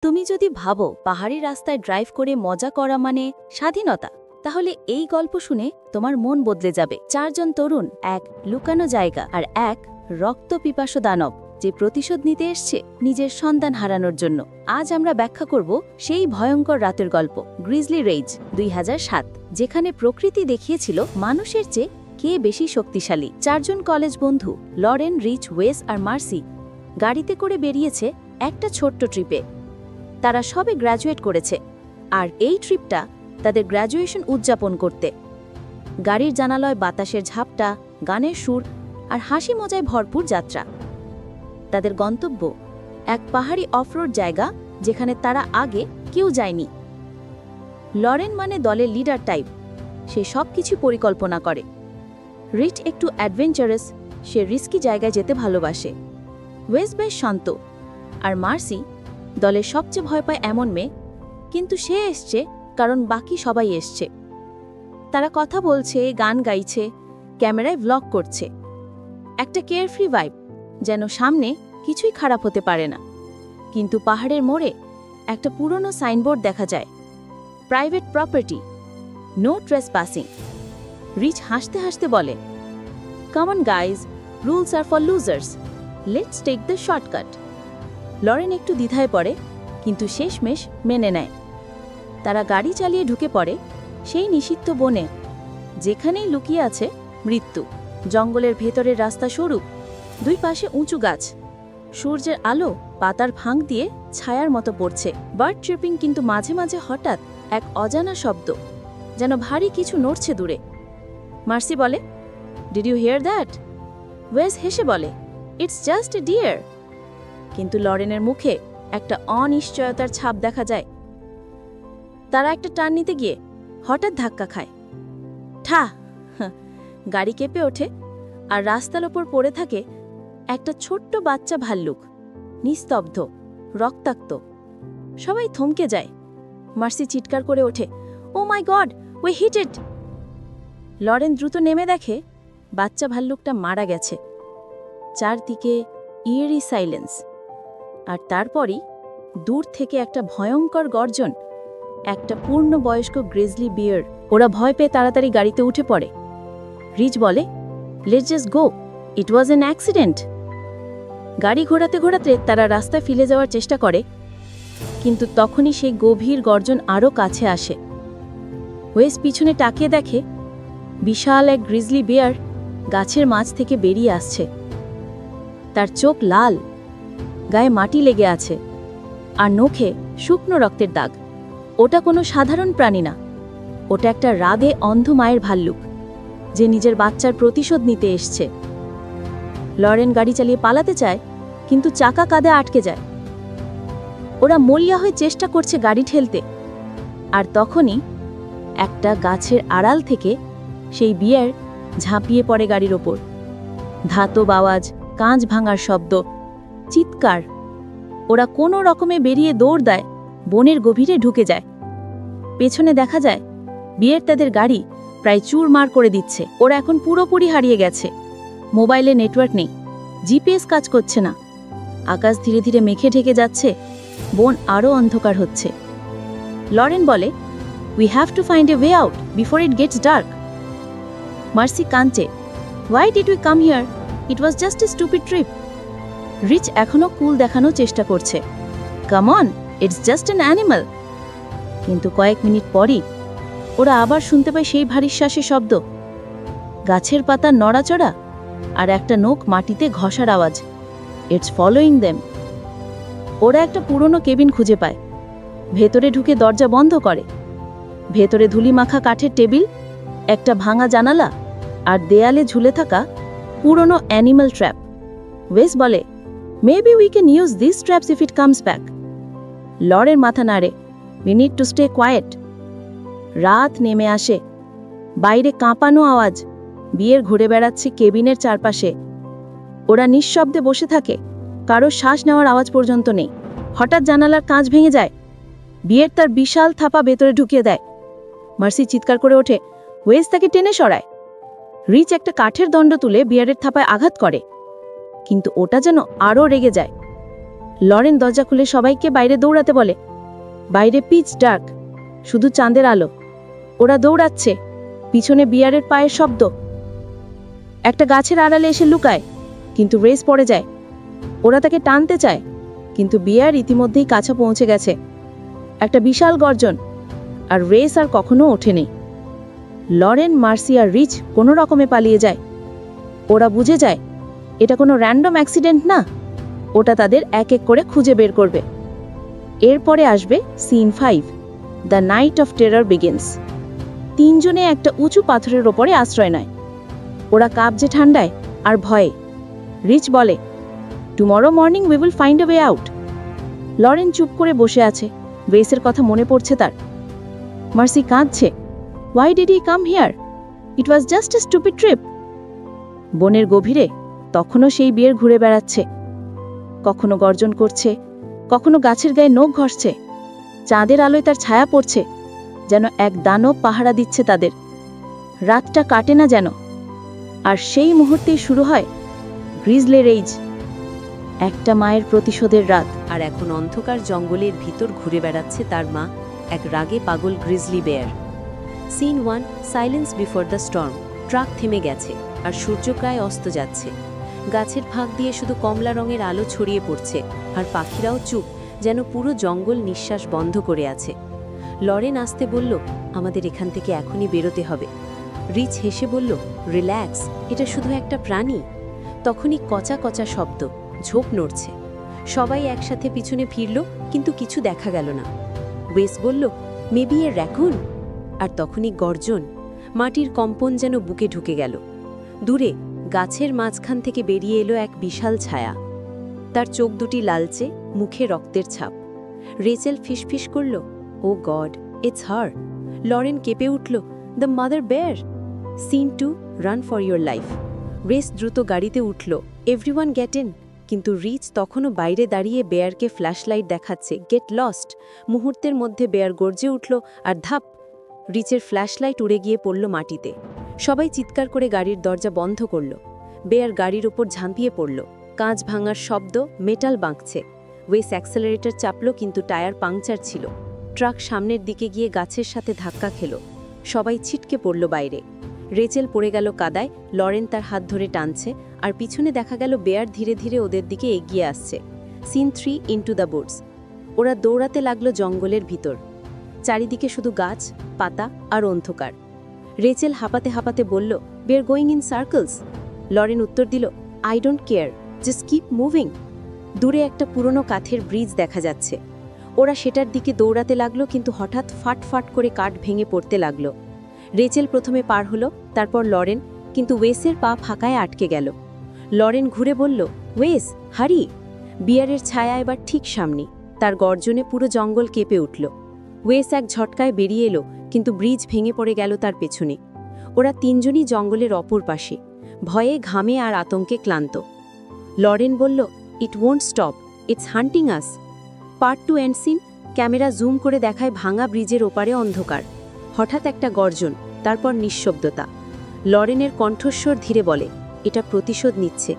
তুমি যদি ভাবো পাহাড়ি রাস্তায় ড্রাইভ করে মজা করা মানে স্বাধীনতা, তাহলে এই গল্প শুনে তোমার মন বদলে যাবে। চারজন তরুণ, এক লুকানো জায়গা আর এক রক্তপিপাসু দানব যে প্রতিশোধ নিতে এসছে নিজের সন্তান হারানোর জন্য। আজ আমরা ব্যাখ্যা করব সেই ভয়ঙ্কর রাতের গল্প, গ্রিজলি রেজ 2007, যেখানে প্রকৃতি দেখিয়েছিল মানুষের চেয়ে কে বেশি শক্তিশালী। চারজন কলেজ বন্ধু লরেন, রিচ, ওয়েস আর মার্সি গাড়িতে করে বেরিয়েছে একটা ছোট্ট ট্রিপে। তারা সবে গ্র্যাজুয়েট করেছে, আর এই ট্রিপটা তাদের গ্র্যাজুয়েশন উদযাপন করতে। গাড়ির জানালায় বাতাসের ঝাপটা, গানের সুর আর হাসি মজায় ভরপুর যাত্রা। তাদের গন্তব্য এক পাহাড়ি অফরোড জায়গা যেখানে তারা আগে কেউ যায়নি। লরেন মানে দলের লিডার টাইপ, সে সব কিছু পরিকল্পনা করে। রিচ একটু অ্যাডভেঞ্চারাস, সে রিস্কি জায়গায় যেতে ভালোবাসে। ওয়েস বেশ শান্ত, আর মার্সি দলের সবচেয়ে ভয় পায় এমন মেয়ে, কিন্তু সে এসছে কারণ বাকি সবাই এসছে। তারা কথা বলছে, গান গাইছে, ক্যামেরায় ভ্লগ করছে। একটা কেয়ারফ্রি ভাইব, যেন সামনে কিছুই খারাপ হতে পারে না। কিন্তু পাহাড়ের মোড়ে একটা পুরনো সাইনবোর্ড দেখা যায়, private property, no trespassing. Rich হাসতে হাসতে বলে, come on guys, rules are for losers, let's take the shortcut. Lauren একটু দ্বিধায় পড়ে, কিন্তু শেষমেশ মেনে নেয়। তারা গাড়ি চালিয়ে ঢুকে পড়ে সেই নিষিদ্ধ বনে, যেখানেই লুকিয়ে আছে মৃত্যু। জঙ্গলের ভেতরের রাস্তা সরু, দুই পাশে উঁচু গাছ, সূর্যের আলো পাতার ফাঁক দিয়ে ছায়ার মতো পড়ছে। বার্ড ট্রিপিং, কিন্তু মাঝে মাঝে হঠাৎ এক অজানা শব্দ, যেন ভারী কিছু নড়ছে দূরে। মার্সি বলে, ডিড ইউ হিয়ার দ্যাট? ওয়েস হেসে বলে, ইটস জাস্ট এ ডিয়ার। কিন্তু লরেনের মুখে একটা অনিশ্চয়তার ছাপ দেখা যায়। তারা একটা টার্ন নিতে গিয়ে হঠাৎ ধাক্কা খায়। ঠা! গাড়ি কেঁপে ওঠে, আর রাস্তার ওপর পড়ে থাকে একটা ছোট্ট বাচ্চা ভাল্লুক, নিস্তব্ধ, রক্তাক্ত। সবাই থমকে যায়। মার্সি চিৎকার করে ওঠে, oh my God, we hit it! Lauren দ্রুত নেমে দেখে বাচ্চা ভাল্লুকটা মারা গেছে। চারদিকে ইয়েরি সাইলেন্স, আর তারপরই দূর থেকে একটা ভয়ঙ্কর গর্জন, একটা পূর্ণবয়স্ক গ্রিজলি বিয়ার। ওরা ভয় পেয়ে তাড়াতাড়ি গাড়িতে উঠে পড়ে। রিচ বলে, let's just go, it was an accident. গাড়ি ঘোরাতে ঘোরাতে তারা রাস্তায় ফিরে যাওয়ার চেষ্টা করে, কিন্তু তখনই সেই গভীর গর্জন আরও কাছে আসে। ওয়েস পিছনে তাকিয়ে দেখে বিশাল এক গ্রিজলি বিয়ার গাছের মাঝ থেকে বেরিয়ে আসছে। তার চোখ লাল, গায়ে মাটি লেগে আছে, আর নখে শুকনো রক্তের দাগ। ওটা কোনো সাধারণ প্রাণী না, ওটা একটা রাধে অন্ধ মায়ের ভাল্লুক, যে নিজের বাচ্চার প্রতিশোধ নিতে এসছে। লরেন গাড়ি চালিয়ে পালাতে চায়, কিন্তু চাকা কাঁধে আটকে যায়। ওরা মরিয়া হয়ে চেষ্টা করছে গাড়ি ঠেলতে, আর তখনই একটা গাছের আড়াল থেকে সেই বিয়ার ঝাঁপিয়ে পড়ে গাড়ির ওপর। ধাতব আওয়াজ, কাঁচ ভাঙার শব্দ, চিৎকার। ওরা কোনো রকমে বেরিয়ে দৌড় দেয়, বনের গভীরে ঢুকে যায়। পেছনে দেখা যায় বিয়ের তাদের গাড়ি প্রায় চুরমার করে দিচ্ছে। ওরা এখন পুরোপুরি হারিয়ে গেছে। মোবাইলে নেটওয়ার্ক নেই, জিপিএস কাজ করছে না। আকাশ ধীরে ধীরে মেঘে ঢেকে যাচ্ছে, বন আরও অন্ধকার হচ্ছে। লরেন বলে, we have to find a way out before it gets dark. Mercy কাঁদছে, why did we come here? It was just a stupid trip. Rich এখনও কুল দেখানোর চেষ্টা করছে, come on, it's just an animal. কিন্তু কয়েক minute পরই ওরা আবার শুনতে পায় সেই ভারী শ্বাসের শব্দ, গাছের পাতার নড়াচড়া, আর একটা নখ মাটিতে ঘষার আওয়াজ। It's following them. ওরা একটা পুরনো কেবিন খুঁজে পায়, ভেতরে ঢুকে দরজা বন্ধ করে। ভেতরে ধুলিমাখা কাঠের টেবিল, একটা ভাঙা জানালা, আর দেয়ালে ঝুলে থাকা পুরনো অ্যানিমাল ট্র্যাপ। ওয়েস বলে, maybe we can use this traps if it comes back. লরের মাথা নাড়ে, we need to stay quiet. রাত নেমে আসে, বাইরে কাঁপানো আওয়াজ, বিয়ের ঘুরে বেড়াচ্ছে কেবিনের চারপাশে। ওরা নিঃশব্দে বসে থাকে, কারো শ্বাস নেওয়ার আওয়াজ পর্যন্ত নেই। হঠাৎ জানালার কাঁচ ভেঙে যায়, বিয়ের তার বিশাল থাপা ভেতরে ঢুকিয়ে দেয়। মার্সি চিৎকার করে ওঠে, ওয়েস তাকে টেনে সরায়। রিচ একটা কাঠের দণ্ড তুলে বিয়ারের থাপায় আঘাত করে, কিন্তু ওটা যেন আরও রেগে যায়। লরেন দরজা খুলে সবাইকে বাইরে দৌড়াতে বলে। বাইরে পিচ ডার্ক, শুধু চাঁদের আলো। ওরা দৌড়াচ্ছে, পিছনে বিয়ারের পায়ের শব্দ। একটা গাছের আড়ালে এসে লুকায়, কিন্তু রেস পড়ে যায়। ওরা তাকে টানতে চায়, কিন্তু বিয়ার ইতিমধ্যেই কাছে পৌঁছে গেছে। একটা বিশাল গর্জন, আর রেস আর কখনো ওঠেনি। লরেন, মার্সি আর রিচ কোনো রকমে পালিয়ে যায়। ওরা বুঝে যায় এটা কোনো র্যান্ডম অ্যাক্সিডেন্ট না, ওটা তাদের এক এক করে খুঁজে বের করবে। এরপরে আসবে scene 5, the night of terror begins. তিনজনে একটা উঁচু পাথরের ওপরে আশ্রয় নেয়। ওরা কাঁপছে ঠান্ডায় আর ভয়ে। রিচ বলে, tomorrow morning we will find a way out. Lauren চুপ করে বসে আছে, ওয়েসের কথা মনে পড়ছে তার। মার্সি কাঁদছে, why did he come here? It was just a stupid trip. বনের গভীরে তখনও সেই বিয়ের ঘুরে বেড়াচ্ছে, কখনো গর্জন করছে, কখনো গাছের গায়ে নখ ঘষছে। চাঁদের আলোয় তার ছায়া পড়ছে, যেন এক দানব পাহারা দিচ্ছে তাদের। রাতটা কাটে না যেন। আর সেই মুহূর্তেই শুরু হয় গ্রিজলি রেজ, একটা মায়ের প্রতিশোধের রাত। আর এখন অন্ধকার জঙ্গলের ভিতর ঘুরে বেড়াচ্ছে তার মা, এক রাগে পাগল grizzly bear. Scene 1, silence before the storm. Truck থেমে গেছে, আর সূর্য প্রায় অস্ত যাচ্ছে। গাছের ফাঁক দিয়ে শুধু কমলা রঙের আলো ছড়িয়ে পড়ছে, আর পাখিরাও চুপ, যেন পুরো জঙ্গল নিঃশ্বাস বন্ধ করে আছে। লরেন আসতে বলল, আমাদের এখান থেকে এখনই বেরোতে হবে। রিচ হেসে বলল, রিল্যাক্স, এটা শুধু একটা প্রাণী। তখনই কচা কচা শব্দ, ঝোপ নড়ছে। সবাই একসাথে পিছনে ফিরল, কিন্তু কিছু দেখা গেল না। ওয়েস বলল, মেবি এ র্যাকুন। আর তখনই গর্জন, মাটির কম্পন যেন বুকে ঢুকে গেল। দূরে গাছের মাঝখান থেকে বেরিয়ে এলো এক বিশাল ছায়া। তার চোখ দুটি লালচে, মুখে রক্তের ছাপ। রেচেল ফিসফিস করল, oh God, it's her. Lauren কেঁপে উঠল, the mother bear. Scene 2, run for your life. Reese দ্রুত গাড়িতে উঠল, এভরিওয়ান গেট ইন। কিন্তু রিচ তখনও বাইরে দাঁড়িয়ে বেয়ারকে ফ্ল্যাশলাইট দেখাচ্ছে, গেট লস্ট। মুহূর্তের মধ্যে বেয়ার গর্জে উঠল, আর ধাপ, রিচের ফ্ল্যাশলাইট উড়ে গিয়ে পড়ল মাটিতে। সবাই চিৎকার করে গাড়ির দরজা বন্ধ করল। বেয়ার গাড়ির ওপর ঝাঁপিয়ে পড়ল, কাঁচ ভাঙার শব্দ, মেটাল বাঁকছে। ওয়েস অ্যাক্সেলারেটর চাপল, কিন্তু টায়ার পাংচার ছিল। ট্রাক সামনের দিকে গিয়ে গাছের সাথে ধাক্কা খেল। সবাই ছিটকে পড়ল বাইরে। রেচেল পড়ে গেল কাদায়, লরেন তার হাত ধরে টানছে, আর পিছনে দেখা গেল বেয়ার ধীরে ধীরে ওদের দিকে এগিয়ে আসছে। Scene 3, into the woods. ওরা দৌড়াতে লাগলো জঙ্গলের ভিতর। চারিদিকে শুধু গাছ, পাতা আর অন্ধকার। রেচেল হাঁপাতে হাঁপাতে বলল, we are going in circles. Lauren উত্তর দিল, I don't care, just keep moving. দূরে একটা পুরনো কাঠের ব্রিজ দেখা যাচ্ছে। ওরা সেটার দিকে দৌড়াতে লাগলো, কিন্তু হঠাৎ ফাট ফাট করে কাঠ ভেঙে পড়তে লাগলো। রেচেল প্রথমে পার হলো, তারপর লরেন, কিন্তু ওয়েসের পা ফাঁকায় আটকে গেল। লরেন ঘুরে বলল, ওয়েস, হারি। বিয়ারের ছায়া এবার ঠিক সামনে, তার গর্জনে পুরো জঙ্গল কেঁপে উঠল। ওয়েস এক ঝটকায় বেরিয়ে এলো, কিন্তু ব্রিজ ভেঙে পড়ে গেল তার পেছনে। ওরা তিনজনই জঙ্গলের অপর পাশে, ভয়ে, ঘামে আর আতঙ্কে ক্লান্ত। লরেন বলল, it won't stop, it's hunting us. Part 2 end scene. Camera zoom করে দেখায় ভাঙা ব্রিজের ওপারে অন্ধকার। হঠাৎ একটা গর্জন, তারপর নিঃশব্দতা। লরেনের কণ্ঠস্বর ধীরে বলে, এটা প্রতিশোধ নিচ্ছে।